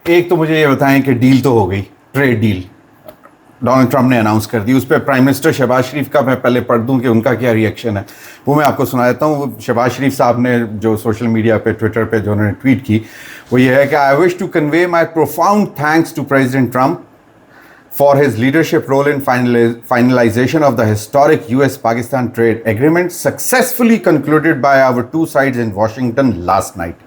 ایک تو مجھے یہ بتائیں کہ ڈیل تو ہو گئی, ٹریڈ ڈیل ڈونلڈ ٹرمپ نے اناؤنس کر دی, اس پہ پرائم منسٹر شہباز شریف کا میں پہلے پڑھ دوں کہ ان کا کیا ریئیکشن ہے, وہ میں آپ کو سنا دیتا ہوں. شہباز شریف صاحب نے جو سوشل میڈیا پہ ٹویٹر پہ جو انہوں نے ٹویٹ کی وہ یہ ہے کہ I wish to convey my profound thanks to President Trump for his leadership role in finalization of the historic US-Pakistan trade agreement successfully concluded by our two sides in Washington last night.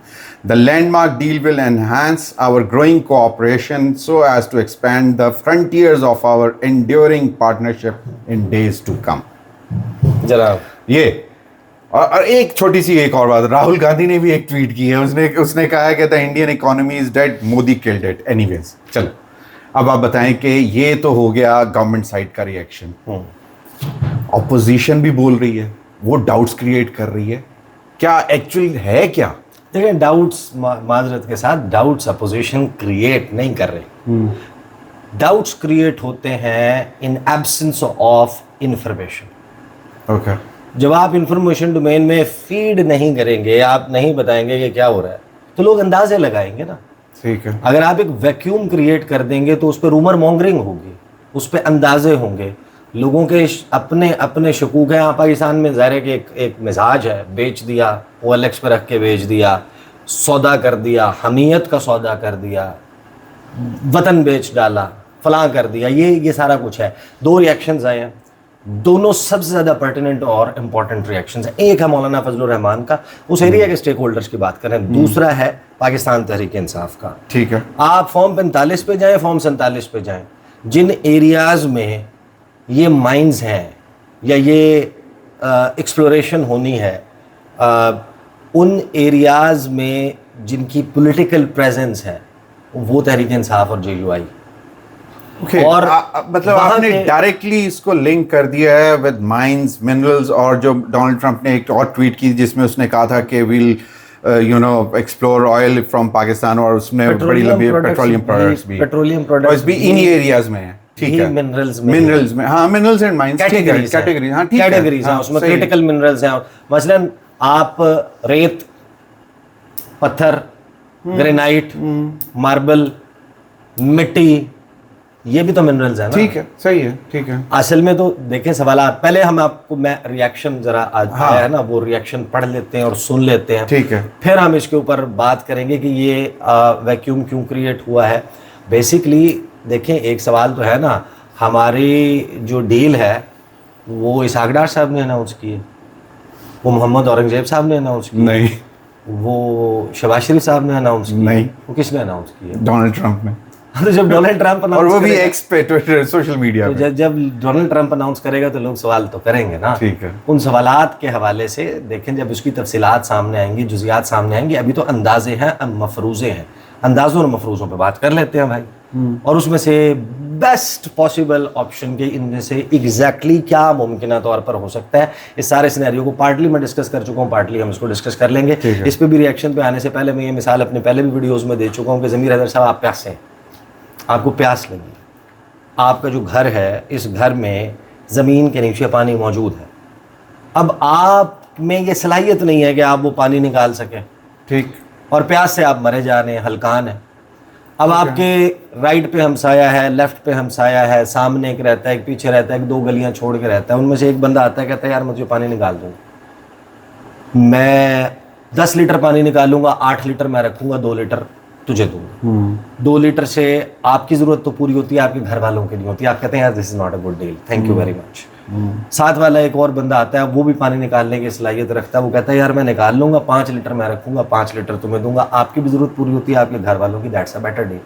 The landmark deal will enhance our growing cooperation so as to expand the frontiers of our enduring partnership in days to come. جناب یہ اور ایک چھوٹی سی ایک اور بات, راہل گاندھی نے بھی ایک ٹویٹ کی ہے, اس نے کہا ہے کہ the Indian economy is dead, Modi killed it anyways. چلو اب آپ بتائیں کہ یہ تو ہو گیا گورنمنٹ سائڈ کا ریئیکشن. اپوزیشن بھی بول رہی ہے, وہ ڈاؤٹس کریٹ کر رہی ہے, کیا ایکچوئل ہے کیا؟ دیکھیں ڈاؤٹس, معذرت کے ساتھ ڈاؤٹس اپوزیشن کریٹ نہیں کر رہی. ڈاؤٹس کریٹ ہوتے ہیں ان ایبسنس آف انفارمیشن. اوکے, جب آپ انفارمیشن ڈومین میں فیڈ نہیں کریں گے, آپ نہیں بتائیں گے کہ کیا ہو رہا ہے, تو لوگ اندازے لگائیں گے نا. ٹھیک ہے, اگر آپ ایک ویکیوم کریٹ کر دیں گے تو اس پہ رومر مونگرنگ ہوگی, اس پہ اندازے ہوں گے, لوگوں کے اپنے شکوک ہیں. یہاں پاکستان میں ظاہر ہے کہ ایک مزاج ہے, بیچ دیا, او ایل ایکس پہ رکھ کے بیچ دیا, سودا کر دیا, حمیت کا سودا کر دیا, وطن بیچ ڈالا, فلاں کر دیا, یہ سارا کچھ ہے. دو ریئیکشنز آئے ہیں, دونوں سب سے زیادہ پرٹیننٹ اور امپورٹنٹ ریئیکشنز ہیں. ایک ہے مولانا فضل الرحمان کا, اس ایریا کے اسٹیک ہولڈرز کی بات کریں. دوسرا ہے پاکستان تحریک انصاف کا. ٹھیک ہے, آپ فارم 45 پہ جائیں, فارم 47 پہ جائیں, جن ایریاز میں یہ مائنز ہیں یا یہ ایکسپلوریشن ہونی ہے, ان ایریاز میں جن کی پولیٹیکل پریزنس ہے وہ تحریک انصاف اور جے یو آئی. اور مطلب آپ نے ڈائریکٹلی اس کو لنک کر دیا ہے ود مائنز, منرلز, اور جو ڈونلڈ ٹرمپ نے ایک اور ٹویٹ کی جس میں اس نے کہا تھا کہ we'll explore oil from Pakistan, اور اس میں بڑی لمبی پیٹرولیم پروڈکٹس بھی ان ایریاز میں ہیں. ٹھیک ہے, منرلز میں, ہاں منرلز اینڈ مائنز کیٹیگریز, ہاں ٹھیک ہے, کیٹیگریز ہیں, اس میں کریٹیکل منرلز ہیں. مثلاً آپ ریت, پتھر, گرینائٹ, ماربل, مٹی, یہ بھی تو منرلز ہیں نا. ٹھیک ہے, صحیح ہے, ٹھیک ہے. اصل میں تو دیکھیں سوالات, پہلے ہم آپ کو میں ریئیکشن ذرا آیا ہے نا, وہ ریئیکشن پڑھ لیتے ہیں اور سن لیتے ہیں. ٹھیک ہے, پھر ہم اس کے اوپر بات کریں گے کہ یہ ویکیوم کیوں کریٹ ہوا ہے. بیسکلی دیکھیں ایک سوال تو ہے نا, ہماری جو ڈیل ہے وہ اسحاق ڈار صاحب نے اناؤنس کی ہے, وہ محمد اورنگزیب صاحب نے اناؤنس کی, نہیں, وہ شہباز شریف صاحب نے اناؤنس کی, نہیں, وہ کس نے اناؤنس کی ہے؟ ڈونلڈ ٹرمپ نے. تو جب ڈونلڈ ٹرمپ اور وہ بھی ایکس پہ ٹویٹر سوشل میڈیا پہ, جب ڈونلڈ ٹرمپ اناؤنس کرے گا تو لوگ سوال تو کریں گے نا. ٹھیک ہے, ان سوالات کے حوالے سے دیکھیں جب اس کی تفصیلات سامنے آئیں گی, جزیات سامنے آئیں گی. ابھی تو اندازے ہیں, مفروضے ہیں, اندازوں اور مفروضوں پہ بات کر لیتے ہیں بھائی. اور اس میں سے بیسٹ پاسبل آپشن کے ان میں سے ایگزیکٹلی کیا ممکنہ طور پر ہو سکتا ہے, اس سارے سینیریو کو پارٹلی میں ڈسکس کر چکا ہوں, پارٹلی ہم اس کو ڈسکس کر لیں گے. اس پہ بھی ریئیکشن پہ آنے سے پہلے میں یہ مثال اپنے پہلے بھی ویڈیوز میں دے چکا ہوں کہ ضمیر حیدر صاحب آپ پیاسے ہیں, آپ کو پیاس لگی, آپ کا جو گھر ہے اس گھر میں زمین کے نیچے پانی موجود ہے, اب آپ میں یہ صلاحیت نہیں ہے کہ آپ وہ پانی نکال سکیں, ٹھیک, اور پیاس سے آپ مرے جا رہے ہیں, ہلکان ہیں. اب آپ کے رائٹ پہ ہمسایہ ہے, لیفٹ پہ ہمسایہ ہے, سامنے ایک رہتا ہے, ایک پیچھے رہتا ہے, ایک 2 گلیاں چھوڑ کے رہتا ہے. ان میں سے ایک بندہ آتا ہے کہتا ہے یار مجھے پانی نکال دوں, میں 10 لیٹر پانی نکالوں گا, 8 لیٹر میں رکھوں گا, 2 لیٹر تجھے دوں گا. 2 لیٹر سے آپ کی ضرورت تو پوری ہوتی ہے, آپ کے گھر والوں کے لیے ہوتی ہے. آپ کہتے ہیں یار this is not a good deal, thank you very much. ساتھ والا ایک اور بندہ آتا ہے, وہ بھی پانی نکالنے کی صلاحیت رکھتا ہے, وہ کہتا ہے یار میں نکال لوں گا, 5 لیٹر میں رکھوں گا, 5 لیٹر تمہیں دوں گا, آپ کی بھی ضرورت پوری ہوتی ہے, آپ کے گھر والوں کی. That's a better deal.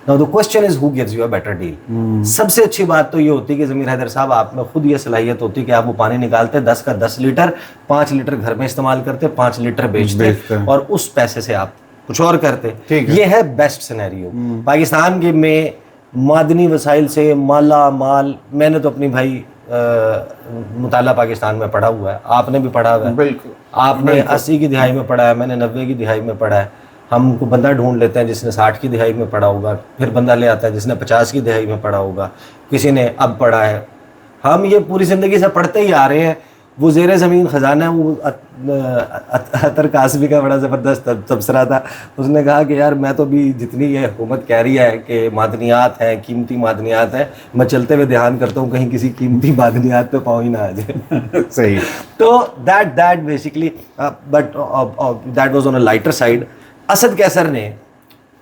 Now the question is who gives you a better deal. سب سے اچھی بات تو یہ ہوتی ہے کہ ضمیر حیدر صاحب آپ میں خود یہ صلاحیت ہوتی کہ آپ وہ پانی نکالتے 10 کا 10 لیٹر, 5 لیٹر گھر میں استعمال کرتے, 5 لیٹر بیچتے, اور اس پیسے سے آپ کچھ اور کرتے. یہ ہے بیسٹ سینیریو. پاکستان کے میں معدنی وسائل سے مالا مال, میں نے تو اپنی بھائی مطالعہ پاکستان میں پڑھا ہوا ہے, آپ نے بھی پڑھا ہوا ہے, بالکل, آپ نے 80 کی دہائی میں پڑھا ہے, میں نے 90 کی دہائی میں پڑھا ہے. ہم کو بندہ ڈھونڈ لیتے ہیں جس نے 60 کی دہائی میں پڑھا ہوگا, پھر بندہ لے آتا ہے جس نے 50 کی دہائی میں پڑھا ہوگا, کسی نے اب پڑھا ہے. ہم یہ پوری زندگی سے پڑھتے ہی آ رہے ہیں, وہ زیر زمین خزانہ ہے. وہ اطہر قاسمی کا بڑا زبردست تبصرہ تھا. اس نے کہا کہ یار میں تو بھی جتنی یہ حکومت کہہ رہی ہے کہ معدنیات ہیں, قیمتی معدنیات ہیں, میں چلتے ہوئے دھیان کرتا ہوں کہیں کسی قیمتی معدنیات پہ پاؤں ہی نہ آ جائے. صحیح. تو that basically, but that was on a lighter side. Asad کیسر نے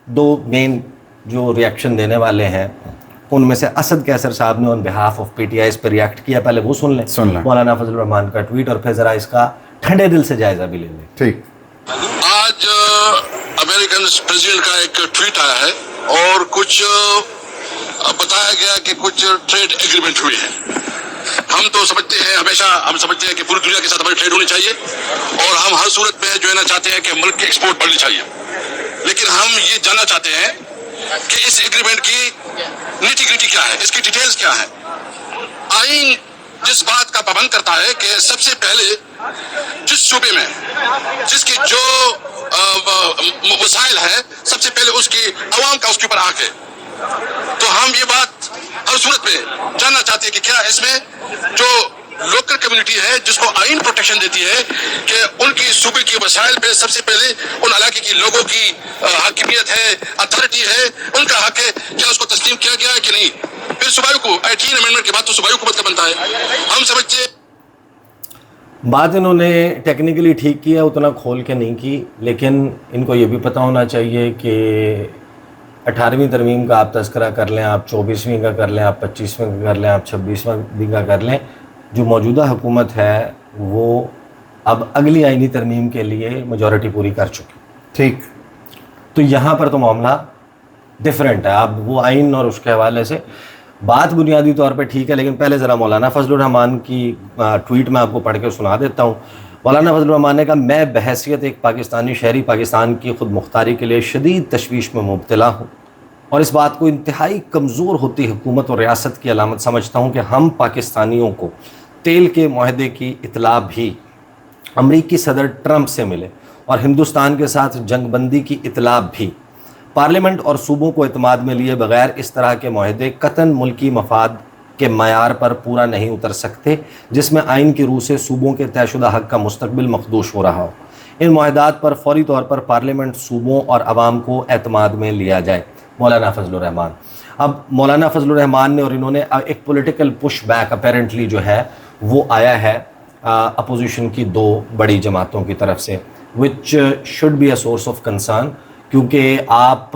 دو مین جو ریئیکشن دینے والے ہیں ان میں سے اسد کیسر صاحب نے آن behalf of P T I اس پہ ریئیکٹ کیا. پہلے وہ سن لیں مولانا فضل الرحمان کا ٹویٹ, اور پھر ذرا اس کا ٹھنڈے دل سے جائزہ بھی لے لیں. ٹھیک. آج امریکن پریزیڈنٹ کا ایک ٹویٹ آیا ہے اور کچھ بتایا گیا کہ کچھ ٹریڈ ایگریمنٹ ہوئے ہیں. ہم تو سمجھتے ہیں, ہمیشہ ہم سمجھتے ہیں کہ پوری دنیا کے ساتھ ہماری ٹریڈ ہونی چاہیے اور ہم ہر صورت میں جو ہے نا چاہتے ہیں کہ ملک کی ایکسپورٹ بڑھنی چاہیے. لیکن ہم یہ جاننا چاہتے ہیں کہ اس ایگریمنٹ کی نیٹی گریٹی کیا ہے, اس کی ڈیٹیلز کیا ہے. آئین جس بات کا پابند کرتا ہے کہ سب سے پہلے جس صوبے میں جس کی جو وسائل ہے سب سے پہلے اس کی عوام کا اس کے اوپر حق ہے. تو ہم یہ بات ہر صورت میں جاننا چاہتے ہیں کہ کیا اس میں جو لوکل کمیونٹی ہے جس کو آئین پروٹیکشن دیتی ہے کہ ان کی صوبے کی وسائل پہ سب سے پہلے ان علاقے کی لوگوں کی حاکمیت ہے, اتھارٹی ہے, ان کا حق ہے, کیا اس کو تسلیم کیا گیا ہے کہ نہیں. پھر صوبائی کو 18 امینڈمنٹ کے بعد تو صوبائی حکومت کا بنتا ہے. ہم سمجھتے بات انہوں نے ٹیکنیکلی ٹھیک کیا, اتنا کھول کے نہیں کی, لیکن ان کو یہ بھی پتہ ہونا چاہیے کہ 18ویں ترمیم کا آپ تذکرہ کر لیں, آپ 24ویں کا کر لیں, آپ 25ویں کا کر لیں, آپ 26ویں کا کر لیں, جو موجودہ حکومت ہے وہ اب اگلی آئینی ترمیم کے لیے میجورٹی پوری کر چکی. ٹھیک. تو یہاں پر تو معاملہ ڈیفرنٹ ہے. اب وہ آئین اور اس کے حوالے سے بات بنیادی طور پہ ٹھیک ہے, لیکن پہلے ذرا مولانا فضل الرحمان کی ٹویٹ میں آپ کو پڑھ کے سنا دیتا ہوں. مولانا فضل الرحمان نے کہا, میں بحیثیت ایک پاکستانی شہری پاکستان کی خود مختاری کے لیے شدید تشویش میں مبتلا ہوں اور اس بات کو انتہائی کمزور ہوتی حکومت اور ریاست کی علامت سمجھتا ہوں کہ ہم پاکستانیوں کو تیل کے معاہدے کی اطلاع بھی امریکی صدر ٹرمپ سے ملے اور ہندوستان کے ساتھ جنگ بندی کی اطلاع بھی پارلیمنٹ اور صوبوں کو اعتماد میں لیے بغیر اس طرح کے معاہدے قطعاً ملکی مفاد کے معیار پر پورا نہیں اتر سکتے جس میں آئین کی روح سے صوبوں کے طے شدہ حق کا مستقبل مخدوش ہو رہا ہو. ان معاہدات پر فوری طور پر پارلیمنٹ, صوبوں اور عوام کو اعتماد میں لیا جائے. مولانا فضل الرحمان. اب مولانا فضل الرحمان نے اور انہوں نے ایک پولیٹیکل پش بیک اپیرنٹلی جو ہے وہ آیا ہے اپوزیشن کی دو بڑی جماعتوں کی طرف سے, which should be a source of concern, کیونکہ آپ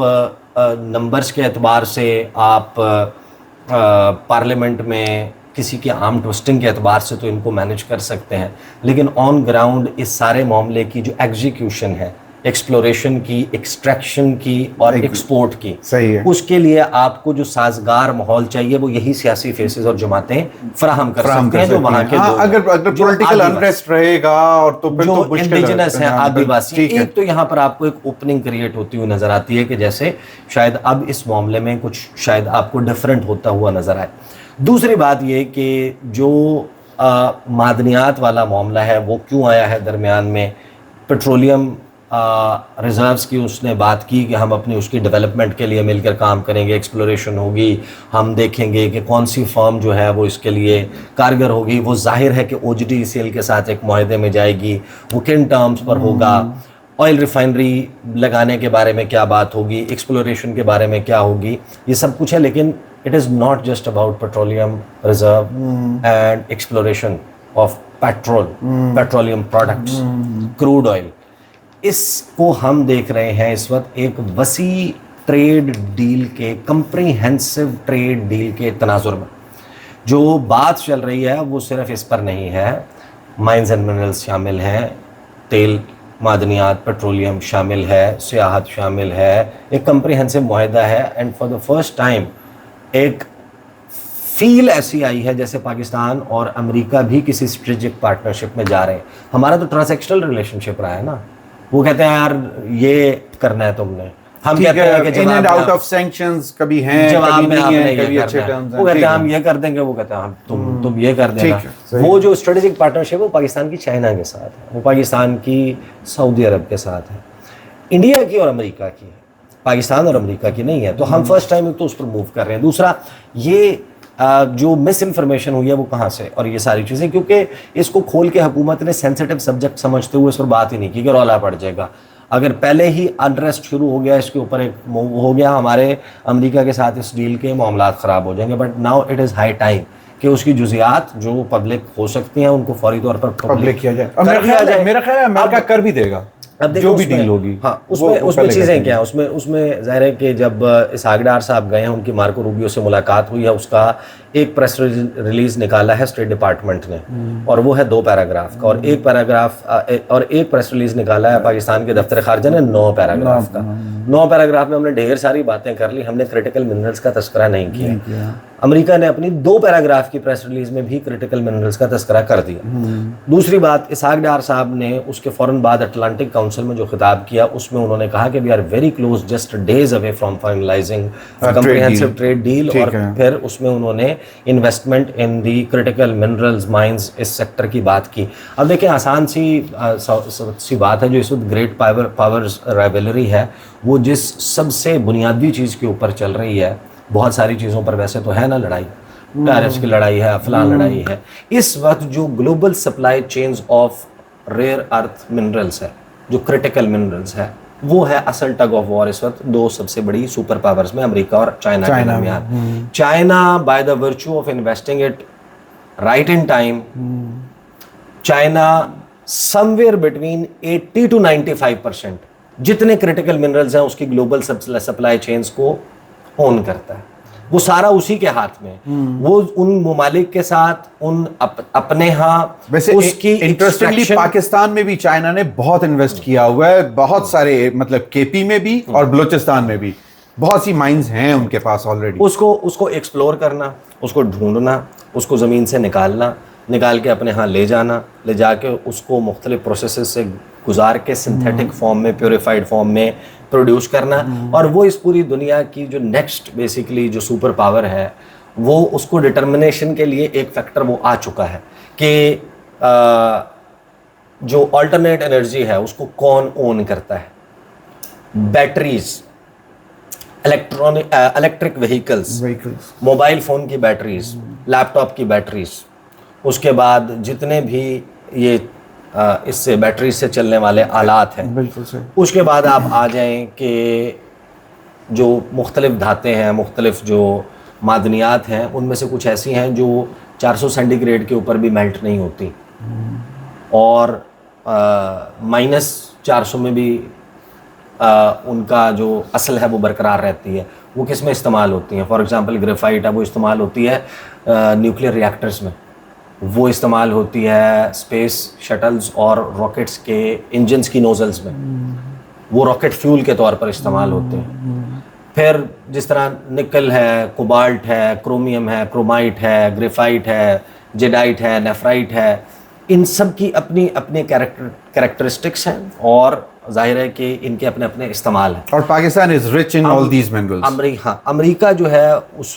نمبرز کے اعتبار سے آپ پارلیمنٹ میں کسی کی آرم ٹوسٹنگ کے اعتبار سے تو ان کو مینیج کر سکتے ہیں, لیکن آن گراؤنڈ اس سارے معاملے کی جو ایگزیکیوشن ہے, ایکسپلوریشن کی, ایکسٹریکشن کی اور ایکسپورٹ کی, صحیح ہے, اس کے لیے آپ کو جو سازگار ماحول چاہیے وہ یہی سیاسی فیسز اور جماعتیں فراہم کر سکتے ہیں جو وہاں کے اگر پولیٹیکل انریسٹ رہے گا اور تو پھر جو انڈیجنس ہیں آدیواسی. ایک تو یہاں پر آپ کو ایک اوپننگ کریٹ ہوتی ہوئی نظر آتی ہے کہ جیسے شاید اب اس معاملے میں کچھ شاید آپ کو ڈفرینٹ ہوتا ہوا نظر آئے. دوسری بات یہ کہ جو معدنیات والا معاملہ ہے وہ کیوں آیا ہے درمیان میں, پیٹرولیم ریزروز کی اس نے بات کی کہ ہم اپنی اس کی ڈیولپمنٹ کے لیے مل کر کام کریں گے, ایکسپلوریشن ہوگی, ہم دیکھیں گے کہ کون سی فرم جو ہے وہ اس کے لیے کارگر ہوگی. وہ ظاہر ہے کہ OGDCL کے ساتھ ایک معاہدے میں جائے گی, وہ کن ٹرمز پر ہوگا, آئل ریفائنری لگانے کے بارے میں کیا بات ہوگی, ایکسپلوریشن کے بارے میں کیا ہوگی, یہ سب کچھ ہے. لیکن it is not just about petroleum reserve and exploration of petroleum products, crude oil. اس کو ہم دیکھ رہے ہیں اس وقت ایک وسیع ٹریڈ ڈیل کے, کمپریہنسو ٹریڈ ڈیل کے تناظر میں. جو بات چل رہی ہے وہ صرف اس پر نہیں ہے, مائنز اینڈ منرلز شامل ہیں, تیل, معدنیات, پیٹرولیم شامل ہے, سیاحت شامل ہے, ایک کمپریہنسو معاہدہ ہے. And for the first time ایک فیل ایسی آئی ہے جیسے پاکستان اور امریکہ بھی کسی اسٹریٹجک پارٹنرشپ میں جا رہے ہیں. ہمارا تو ٹرانزیکشنل ریلیشن شپ رہا ہے نا, وہ کہتے ہیں یار یہ کرنا ہے تم نے, ہم کہتے ہیں کہ in and out of sanctions کبھی ہیں کبھی نہیں ہیں, کبھی اچھے ٹرمز ہیں, وہ کہتے ہیں ہم یہ کر دیں گے, وہ کہتے ہیں ہم تم یہ کر دینا. وہ جو اسٹریٹجک پارٹنرشپ وہ پاکستان کی چائنا کے ساتھ ہے, وہ پاکستان کی سعودی عرب کے ساتھ ہے, انڈیا کی اور امریکہ کی ہے, پاکستان اور امریکہ کی نہیں ہے. تو ہم فرسٹ ٹائم تو اس پر موو کر رہے ہیں. دوسرا یہ جو مس انفارمیشن ہوئی ہے وہ کہاں سے, اور یہ ساری چیزیں, کیونکہ اس کو کھول کے حکومت نے سینسیٹیو سبجیکٹ سمجھتے ہوئے اس پر بات ہی نہیں کی کہ رولا پڑ جائے گا. اگر پہلے ہی انریسٹ شروع ہو گیا, اس کے اوپر ایک ہو گیا, ہمارے امریکہ کے ساتھ اس ڈیل کے معاملات خراب ہو جائیں گے. But now it is high time کہ اس کی جزیات جو پبلک ہو سکتی ہیں ان کو فوری طور پر پبلک کیا جائے. میرا خیال ہے امریکہ کر بھی دے گا جو بھی ڈیل ہوگی. ہاں, اس میں چیزیں کیا ہیں, اس میں ظاہر ہے کہ جب اسحاق ڈار صاحب گئے ہیں, ان کی مارکو روبیو سے ملاقات ہوئی ہے, اس کا ایک پریس ریلیز نکالا ہے اسٹیٹ ڈپارٹمنٹ نے, اور وہ ہے 2 پیراگراف کا, اور ایک پریس ریلیز نکالا ہے پاکستان کے دفتر خارجہ نے 9 پیراگراف کا. 9 پیراگراف میں ہم نے ڈھیر ساری باتیں کر لی, ہم نے کریٹیکل منرلز کا تذکرہ نہیں کیا. امریکہ نے اپنی 2 پیراگراف کی پریس ریلیز میں بھی کریٹیکل منرلز کا تذکرہ کر دیا. دوسری بات, اسحاق ڈار صاحب نے اس کے فوراً بعد اٹلانٹک کاؤنسل میں جو خطاب کیا, اس میں انہوں نے کہا کہ we are very close, just days away from finalizing comprehensive trade deal. اور پھر اس میں انہوں نے investment in the critical minerals mines اس سیکٹر کی بات کی. اب دیکھیں, آسان سی بات ہے جو اس وقت گریٹ پاورز رائیولری ہے, وہ جس سب سے بنیادی چیز کے اوپر چل رہی ہے, بہت ساری چیزوں پر ویسے تو ہے نا لڑائی, ٹیرفس کی لڑائی ہے, فلان لڑائی ہے, اس وقت جو global supply chains of rare earth minerals ہے, جو کریٹیکل منرلز ہے, وہ ہے اصل ٹگ آف وار اس وقت 2 سب سے بڑی سپر پاورز میں, امریکہ اور چائنا کے درمیان. China by the virtue of investing it right in time, China some where between 80 to 95% جتنے کریٹیکل منرلز ہیں اس کی گلوبل سپلائی چینز کو اون کرتا ہے. وہ سارا اسی کے ہاتھ میں, وہ ان ممالک کے ساتھ ان اپنے ہاں. ویسے اس کی انٹرسٹنگلی پاکستان میں بھی چائنا نے بہت انویسٹ کیا ہوا ہے, بہت سارے, مطلب کے پی میں بھی اور بلوچستان میں بھی بہت سی مائنز ہیں ان کے پاس آلریڈی. اس کو ایکسپلور کرنا, اس کو ڈھونڈنا, اس کو زمین سے نکال کے اپنے ہاں لے جانا, لے جا کے اس کو مختلف پروسیسز سے گزار کے سنتھیٹک فارم میں, پیوریفائڈ فارم میں پروڈیوس کرنا. اور وہ اس پوری دنیا کی جو نیکسٹ بیسیکلی جو سپر پاور ہے, وہ اس کو ڈٹرمنیشن کے لیے ایک فیکٹر وہ آ چکا ہے کہ جو آلٹرنیٹ انرجی ہے اس کو کون اون کرتا ہے. Batteries, electric vehicles, mobile phone کی بیٹریز, لیپ ٹاپ کی بیٹریز, اس کے بعد جتنے بھی یہ اس سے بیٹری سے چلنے والے آلات ہیں. اس کے بعد آپ آ جائیں کہ جو مختلف دھاتیں ہیں, مختلف جو معدنیات ہیں, ان میں سے کچھ ایسی ہیں جو 400 سینٹی گریڈ کے اوپر بھی میلٹ نہیں ہوتی, اور -400 میں بھی ان کا جو اصل ہے وہ برقرار رہتی ہے. وہ کس میں استعمال ہوتی ہیں؟ فار ایگزامپل گریفائٹ ہے, وہ استعمال ہوتی ہے نیوکلیر ریئیکٹرز میں, وہ استعمال ہوتی ہے اسپیس شٹلز اور راکٹس کے انجنز کی نوزلز میں, وہ راکٹ فیول کے طور پر استعمال ہوتے ہیں. پھر جس طرح نکل ہے, کوبالٹ ہے, کرومیم ہے, کرومائٹ ہے, گریفائٹ ہے, جیڈائٹ ہے, نیفرائٹ ہے, ان سب کی اپنی اپنی کریکٹرسٹکس ہیں, اور ظاہر ہے کہ ان کے اپنے اپنے استعمال ہیں. اور Pakistan is rich in all these minerals. امریکہ جو ہے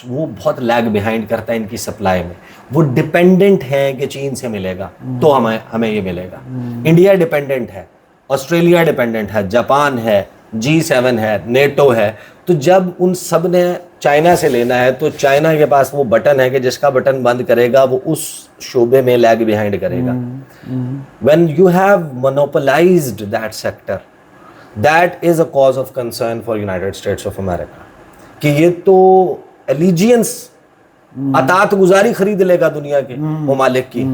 وہ بہت لیگ بیہائنڈ کرتا ہے ان کی سپلائی میں. وہ ڈپینڈنٹ ہے کہ چین سے ملے گا تو ہمیں یہ ملے گا. انڈیا ڈپینڈنٹ ہے, آسٹریلیا ڈپینڈنٹ ہے, جاپان ہے, G7 ہے, نیٹو ہے. تو جب ان سب نے چائنا سے لینا ہے تو چائنا کے پاس وہ بٹن ہے کہ جس کا بٹن بند کرے گا وہ اس شعبے میں لیگ بیہائنڈ کرے گا. When you have monopolized that sector, that is a cause of concern for United States of America. کہ یہ تو allegiance, اطاعت گزاری خرید لے گا دنیا کے ممالک کی,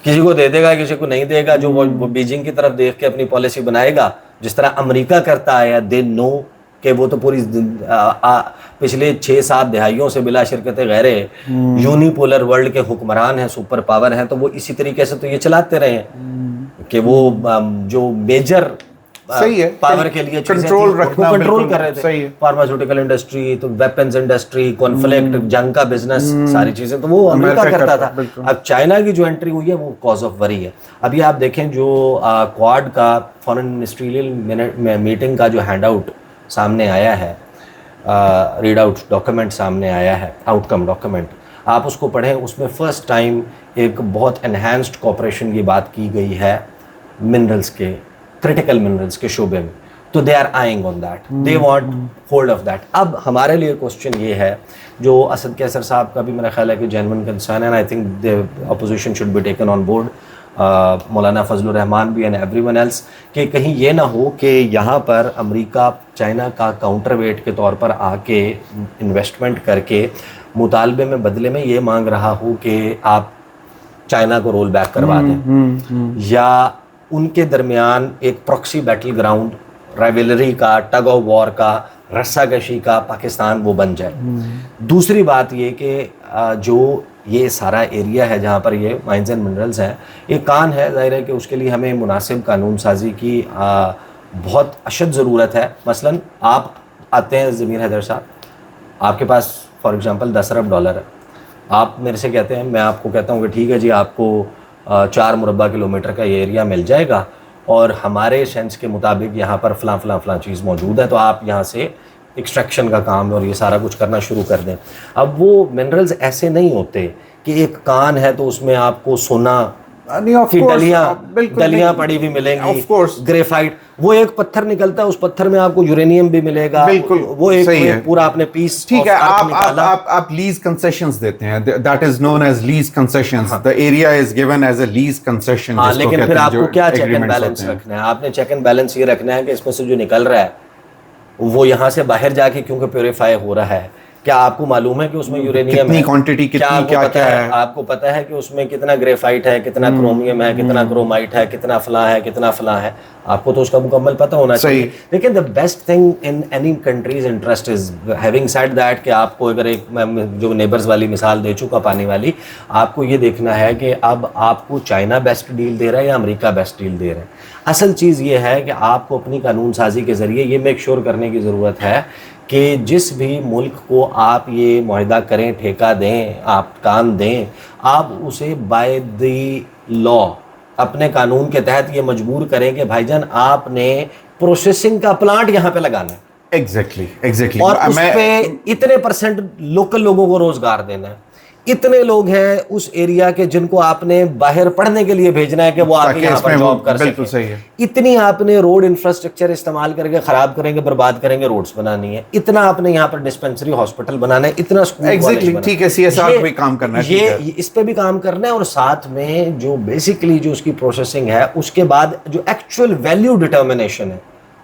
کسی کو دے دے گا کسی کو نہیں دے گا, جو وہ بیجنگ کی طرف دیکھ کے اپنی پالیسی بنائے گا جس طرح امریکہ کرتا ہے. دے نو کہ وہ تو پوری پچھلے 6-7 دہائیوں سے بلا شرکت غیرے یونیپولر ورلڈ کے حکمران ہیں, سپر پاور ہیں, تو وہ اسی طریقے سے تو یہ چلاتے رہے ہیں کہ وہ جو میجر پاور کے لیے کنٹرول کر رہے تھے, فارماسیوٹیکل انڈسٹری, تو ویپنز انڈسٹری, کانفلکٹ, جنگ کا بزنس, ساری چیزیں تو وہ امریکہ کرتا تھا. اب چائنا کی جو انٹری ہوئی ہے وہ کاز آف وری ہے. ابھی آپ دیکھیں جو کوآڈ کا فارن منسٹریل میٹنگ کا جو ہینڈ آؤٹ سامنے آیا ہے, ریڈ آؤٹ ڈاکومنٹ سامنے آیا ہے, آؤٹ کم ڈاکومنٹ, آپ اس کو پڑھیں. اس میں فرسٹ ٹائم ایک بہت انہینسڈ کوآپریشن کی بات کی گئی ہے منرلز کے, کریٹیکل منرلز کے شعبے میں. تو they are eyeing on that, they want hold of that. اب ہمارے لیے کوشچن یہ ہے جو اسد کیسر صاحب کا بھی میرا خیال ہے کہ جینوئن کنسرن ہے, I think the opposition should be taken on board, Maulana Fazl الرحمان بھی اینڈ ایوری ون ایلس, کہ کہیں یہ نہ ہو کہ یہاں پر امریکہ چائنا کا کاؤنٹر ویٹ کے طور پر آ کے انویسٹمنٹ کر کے مطالبے میں بدلے میں یہ مانگ رہا ہو کہ آپ چائنا کو رول بیک کروا دیں, یا ان کے درمیان ایک پراکسی بیٹل گراؤنڈ, رائیولری کا, ٹگ آف وار کا, رسا کشی کا پاکستان وہ بن جائے. دوسری بات یہ کہ جو یہ سارا ایریا ہے جہاں پر یہ مائنز اینڈ منرلز ہیں, یہ کان ہے, ظاہر ہے کہ اس کے لیے ہمیں مناسب قانون سازی کی بہت اشد ضرورت ہے. مثلاً آپ آتے ہیں ضمیر حیدر صاحب, آپ کے پاس فار ایگزامپل $10 ارب ہے, آپ میرے سے کہتے ہیں, میں آپ کو کہتا ہوں کہ ٹھیک ہے جی آپ کو 4 مربع کلومیٹر کا یہ ایریا مل جائے گا اور ہمارے سینس کے مطابق یہاں پر فلاں فلاں فلاں چیز موجود ہے, تو آپ یہاں سے ایکسٹریکشن کا کام اور یہ سارا کچھ کرنا شروع کر دیں. اب وہ منرلز ایسے نہیں ہوتے کہ ایک کان ہے تو اس میں آپ کو سونا کی ڈلیاں پڑی ہوئی ملیں گی, گریفائٹ, وہ ایک پتھر نکلتا ہے, اس پتھر میں آپ کو یورینیم بھی ملے گا, وہ ایک پورا آپ نے پیس. ٹھیک ہے, آپ لیز کنسیشنز دیتے ہیں, that is known as lease concessions, the area is given as a lease concession. لیکن پھر آپ کو کیا چیک اینڈ بیلنس رکھنا ہے, آپ نے چیک اینڈ بیلنس یہ رکھنا ہے کہ اس میں سے جو نکل رہا ہے وہ یہاں سے باہر جا کے کیونکہ پیوریفائی ہو رہا ہے, کیا آپ کو معلوم ہے کہ اس میں یورینیم کتنی کوانٹٹی, کتنی کیا کیا ہے, آپ کو پتہ ہے کہ اس میں کتنا گریفائٹ ہے, کتنا کرومیم ہے, کتنا کرومائٹ ہے, کتنا فلاں ہے, کتنا فلاں ہے, آپ کو تو اس کا مکمل پتہ ہونا چاہیے. لیکن the best thing in any country's interest is having said that کہ آپ کو اگر ایک جو نیبرز والی مثال دے چکا پانی والی, آپ کو یہ دیکھنا ہے کہ اب آپ کو چائنا بیسٹ ڈیل دے رہا ہے یا امریکہ بیسٹ ڈیل دے رہا ہے. اصل چیز یہ ہے کہ آپ کو اپنی قانون سازی کے ذریعے یہ میک شور کرنے کی ضرورت ہے کہ جس بھی ملک کو آپ یہ معاہدہ کریں, ٹھیکہ دیں, آپ کام دیں, آپ اسے بائی دی لا اپنے قانون کے تحت یہ مجبور کریں کہ بھائی جان آپ نے پروسیسنگ کا پلانٹ یہاں پہ لگانا ہے. ایگزیکٹلی اور اس پہ اتنے % لوکل لوگوں کو روزگار دینا ہے. اتنے لوگ ہیں اس ایریا کے جن کو آپ نے باہر پڑھنے کے لیے بھیجنا ہے کہ وہ آگے یہاں پر جاب کر سکیں. اتنی آپ نے روڈ انفراسٹرکچر استعمال کر کے خراب کریں گے, برباد کریں گے, روڈز بنانی ہے. اتنا آپ نے یہاں پر ڈسپینسری ہاسپٹل بنانا ہے, اتنا اسکول. ٹھیک ہے, CSR پہ کام کرنا ہے, یہ اس پہ بھی کام کرنا ہے. اور ساتھ میں جو بیسکلی جو اس کی پروسیسنگ ہے, اس کے بعد جو ایکچوئل ویلیو ڈٹرمنیشن ہے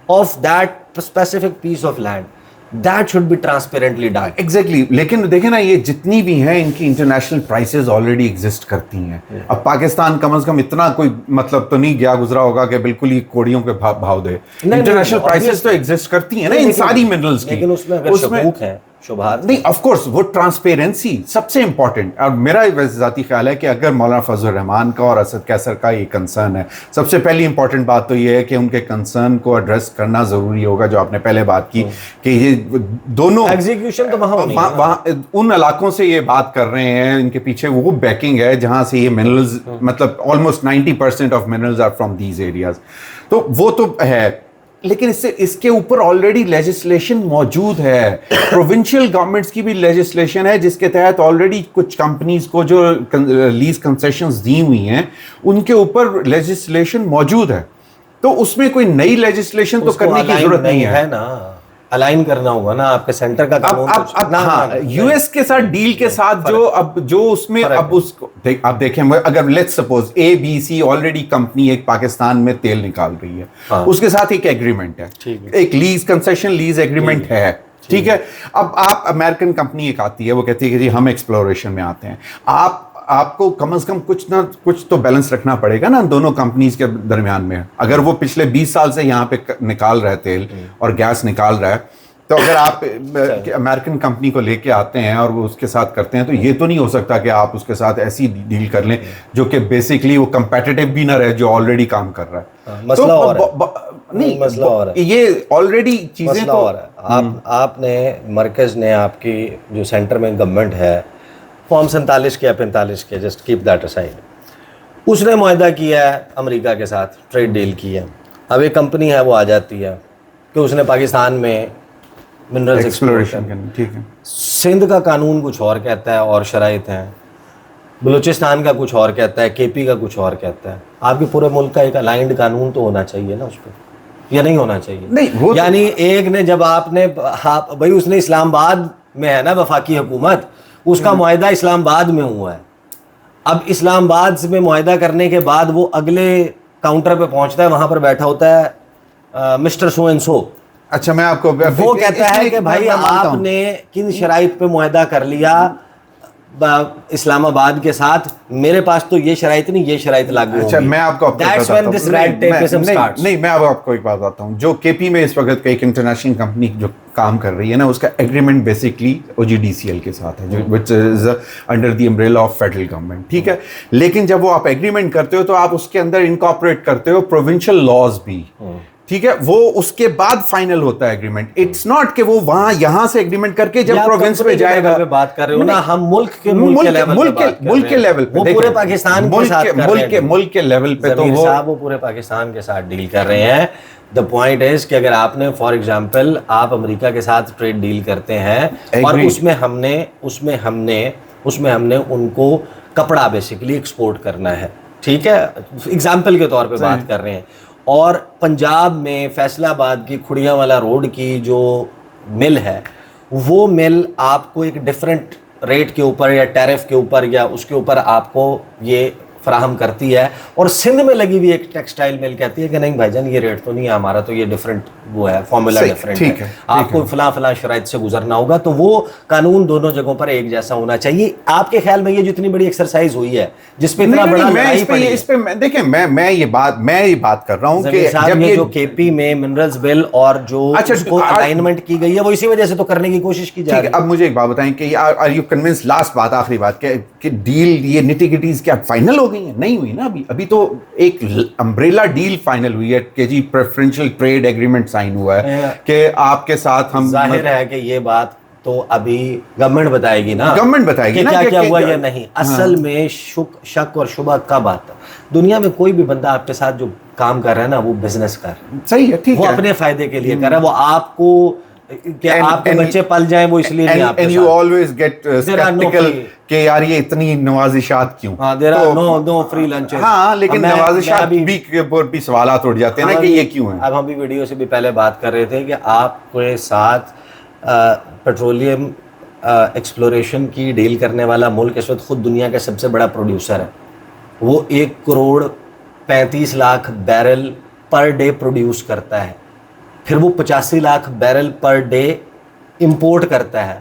of that specific piece of land, that should be transparently done. Exactly. لیکن دیکھیں نا, یہ جتنی بھی ہیں ان کی انٹرنیشنل پرائسز آلریڈی ایگزسٹ کرتی ہیں. اب پاکستان کم از کم اتنا کوئی مطلب تو نہیں گیا گزرا ہوگا کہ بالکل ہی کوڑیوں کے بھاؤ دے. انٹرنیشل پرائسز تو ایگزسٹ کرتی ہیں نا ان ساری منرلز کی. لیکن اس میں اگر شکوک ہیں, شبہات نہیں, آف کورس وہ ٹرانسپیرنسی سب سے امپورٹنٹ. اور میرا ذاتی خیال ہے کہ اگر مولانا فضل الرحمان کا اور اسد کیسر کا یہ کنسرن ہے, سب سے پہلی امپورٹنٹ بات تو یہ ہے کہ ان کے کنسرن کو ایڈریس کرنا ضروری ہوگا, جو آپ نے پہلے بات کی کہ یہ دونوں ایگزیکیوشن تو وہاں ان علاقوں سے یہ بات کر رہے ہیں, ان کے پیچھے وہ بیکنگ ہے جہاں سے یہ منرلز, مطلب almost 90% of minerals are from these areas. تو وہ تو ہے, لیکن اس کے اوپر آلریڈی لیجسلیشن موجود ہے. پروونشل گورنمنٹس کی بھی لیجسلیشن ہے جس کے تحت آلریڈی کچھ کمپنیز کو جو لیز کنسیشنز دی ہوئی ہیں ان کے اوپر لیجسلیشن موجود ہے. تو اس میں کوئی نئی لیجسلیشن تو کرنے کی ضرورت نہیں ہے نا, الائن کرنا ہوگا نا آپ کے سینٹر کا قانون. اب یو ایس کے ساتھ ڈیل کے ساتھ جو اس میں اب اس کو آپ دیکھیں, اگر let's suppose ABC already company ایک پاکستان میں تیل نکال رہی ہے, اس کے ساتھ ایک ایگریمنٹ ہے, ایک لیز کنسیشن لیز ایگریمنٹ ہے, ٹھیک ہے. اب آپ امریکن کمپنی ایک آتی ہے, وہ کہتی ہے کہ جی ہم ایکسپلوریشن میں آتے ہیں. آپ کو کم از کم کچھ نہ کچھ تو بیلنس رکھنا پڑے گا نا دونوں کمپنیز کے درمیان میں. اگر وہ پچھلے 20 سال سے یہاں پہ نکال رہے تیل اور گیس نکال رہا ہے, تو اگر آپ امریکن کمپنی کو لے کے آتے ہیں اور وہ اس کے ساتھ کرتے ہیں, تو یہ تو نہیں ہو سکتا کہ آپ اس کے ساتھ ایسی ڈیل کر لیں جو کہ بیسکلی وہ کمپیٹیٹو بھی نہ رہے جو آلریڈی کام کر رہا ہے. مسئلہ اور ہے, نہیں مسئلہ اور ہے, یہ آلریڈی چیزیں تو اور ہے. آپ نے مرکز نے آپ کی جو سینٹر میں گورنمنٹ ہے فارم 47 کے یا 45 کے, جسٹ کیپ دیٹ اسائڈ, اس نے معاہدہ کیا ہے امریکہ کے ساتھ, ٹریڈ ڈیل کی ہے. اب ایک کمپنی ہے وہ آ جاتی ہے کہ اس نے پاکستان میں منرلز ایکسپلوریشن کرنی. ٹھیک ہے, سندھ کا قانون کچھ اور کہتا ہے اور شرائط ہیں, بلوچستان کا کچھ اور کہتا ہے, KP کا کچھ اور کہتا ہے. آپ کے پورے ملک کا ایک الائنڈ قانون تو ہونا چاہیے نا اس پہ. یا نہیں ہونا چاہیے؟ نہیں وہ یعنی ایک نے جب آپ نے بھائی اس نے اسلام آباد میں ہے نا وفاقی حکومت، اس کا معاہدہ اسلام آباد میں ہوا ہے، اب اسلام آباد میں معاہدہ کرنے کے بعد وہ اگلے کاؤنٹر پہ پہنچتا ہے، وہاں پر بیٹھا ہوتا ہے مسٹر سو اینڈ سو، اچھا میں آپ کو وہ کہتا ہے کہ بھائی آپ نے کن شرائط پہ معاہدہ کر لیا اسلام آباد کے ساتھ، میرے پاس تو یہ شرائط نہیں، یہ شرائط لاگو ہوگی. اچھا میں آپ کو نہیں میں اب آپ کو ایک بات بتاتا ہوں. جو کے پی میں اس وقت ایک انٹرنیشنل کمپنی جو کام کر رہی ہے نا، اس کا ایگریمنٹ بیسکلی OGDCL کے ساتھ ہے، which is under the umbrella of federal government, ٹھیک ہے. لیکن جب وہ آپ ایگریمنٹ کرتے ہو تو آپ اس کے اندر انکارپوریٹ کرتے ہو پروونشل لاز بھی، ٹھیک ہے. وہ اس کے بعد فائنل ہوتا ہے ایگریمنٹ. اٹس ناٹ کہ وہ وہاں یہاں سے ایگریمنٹ کر کے جب پروونس میں جائے گا. بات کر رہے ہو نا ہم ملک کے لیول پہ، وہ پورے پاکستان کے ساتھ ملک کے لیول پہ تو وہ پورے پاکستان کے ساتھ ڈیل کر رہے ہیں. دا پوائنٹ از کہ اگر آپ نے فار ایگزامپل آپ امریکہ کے ساتھ ٹریڈ ڈیل کرتے ہیں اور اس میں ہم نے ان کو کپڑا بیسیکلی ایکسپورٹ کرنا ہے، ٹھیک ہے، ایگزامپل کے طور پہ بات کر رہے ہیں، اور پنجاب میں فیصل آباد کی کھڑیاں والا روڈ کی جو مل ہے، وہ مل آپ کو ایک ڈفرینٹ ریٹ کے اوپر یا ٹیرف کے اوپر یا اس کے اوپر آپ کو یہ فراہم کرتی ہے، اور سندھ میں لگی ہوئی ایک ٹیکسٹائل مل کہتی ہے کہ نہیں بھائی جان یہ ریٹ تو نہیں ہے ہمارا، تو یہ ڈفرینٹ وہ ہے، فارمولا ڈفرینٹ ہے، آپ کو فلاں شرائط سے گزرنا ہوگا. تو وہ قانون دونوں جگہوں پر ایک جیسا ہونا چاہیے. آپ کے خیال میں یہ جتنی بڑی ایکسرسائز ہوئی ہے جس پہ اتنا بڑا لڑائی پڑی ہے، اس پہ دیکھیں میں یہ بات کر رہا ہوں کہ جب یہ جو کے پی میں منرلز بل اور جو اس کو الائنمنٹ کی گئی ہے وہ اسی وجہ سے تو کرنے کی کوشش کی جا رہی ہے. اب مجھے ایک بات بتائیں کہ آر یو کنونس، لاسٹ بات آخری بات، کہ ڈیل یہ نیٹی گٹیز کیا فائنل ہو گئی ہیں؟ نہیں ہوئی نا ابھی تو ایک امبریلا ڈیل فائنل ہوئی ہے کہ جی پریفرنشل ٹریڈ ایگریمنٹ سائن ہوا ہے کہ آپ کے ساتھ ہم، ظاہر ہے کہ یہ بات تو ابھی گورنمنٹ بتائے گی نا کیا ہوا یا نہیں. اصل میں شک اور شبہ کب آتا؟ دنیا میں کوئی بھی بندہ آپ کے ساتھ جو کام کر رہا ہے نا وہ بزنس کر رہا ہے، صحیح ہے، ٹھیک ہے، وہ اپنے فائدے کے لیے کر رہا ہے، وہ آپ کو کہ آپ کے بچے پل جائیں وہ اس لیے نہیں. آپ and you always get skeptical کہ یار یہ اتنی نوازشات کیوں. there are no free lunches. ہاں لیکن نوازشات بھی سوالات اٹھ جاتے ہیں نا کہ یہ کیوں ہے. اب ہم بھی ویڈیو سے بھی پہلے بات کر رہے تھے کہ آپ کے ساتھ پیٹرولیم ایکسپلوریشن کی ڈیل کرنے والا ملک اس وقت خود دنیا کا سب سے بڑا پروڈیوسر ہے. وہ 1,35,00,000 بیرل پر ڈے پروڈیوس کرتا ہے، پھر وہ 85,00,000 بیرل پر ڈے امپورٹ کرتا ہے،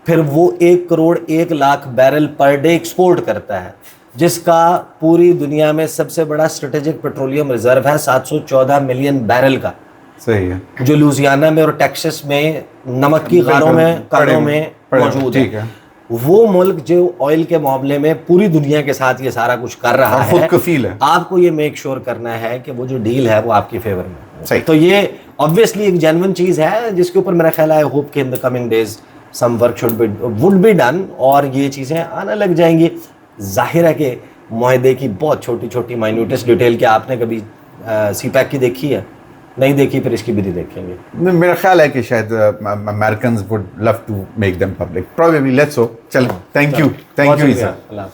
پھر وہ 1,01,00,000 بیرل پر ڈے ایکسپورٹ کرتا ہے، جس کا پوری دنیا میں سب سے بڑا اسٹریٹجک پیٹرولیم ریزرو ہے 714 ملین بیرل کا. صحیح ہے، جو لوزیانہ میں اور ٹیکسس میں نمک کی غاروں میں کانوں میں موجود ہے. وہ ملک جو آئل کے معاملے میں پوری دنیا کے ساتھ یہ سارا کچھ کر رہا ہے، خود کفیل ہے. آپ کو یہ میک شور کرنا ہے کہ وہ جو ڈیل ہے وہ آپ کی فیور میں. تو یہ obviously ایک جینوئن چیز ہے جس کے اوپر میرا خیال ہے ہوپ کہ ان the coming days some work would be done اور یہ چیزیں آنے لگ جائیں گی. ظاہر ہے کہ معاہدے کی بہت چھوٹی چھوٹی مائنیوٹس ڈیٹیل کہ آپ نے کبھی سی پیک کی دیکھی ہے؟ نہیں دیکھی، پھر اس کی بھی نہیں دیکھیں گے. میرا خیال ہے کہ شاید Americans would love to make them public. Probably let's hope. چلیں، thank you. اللہ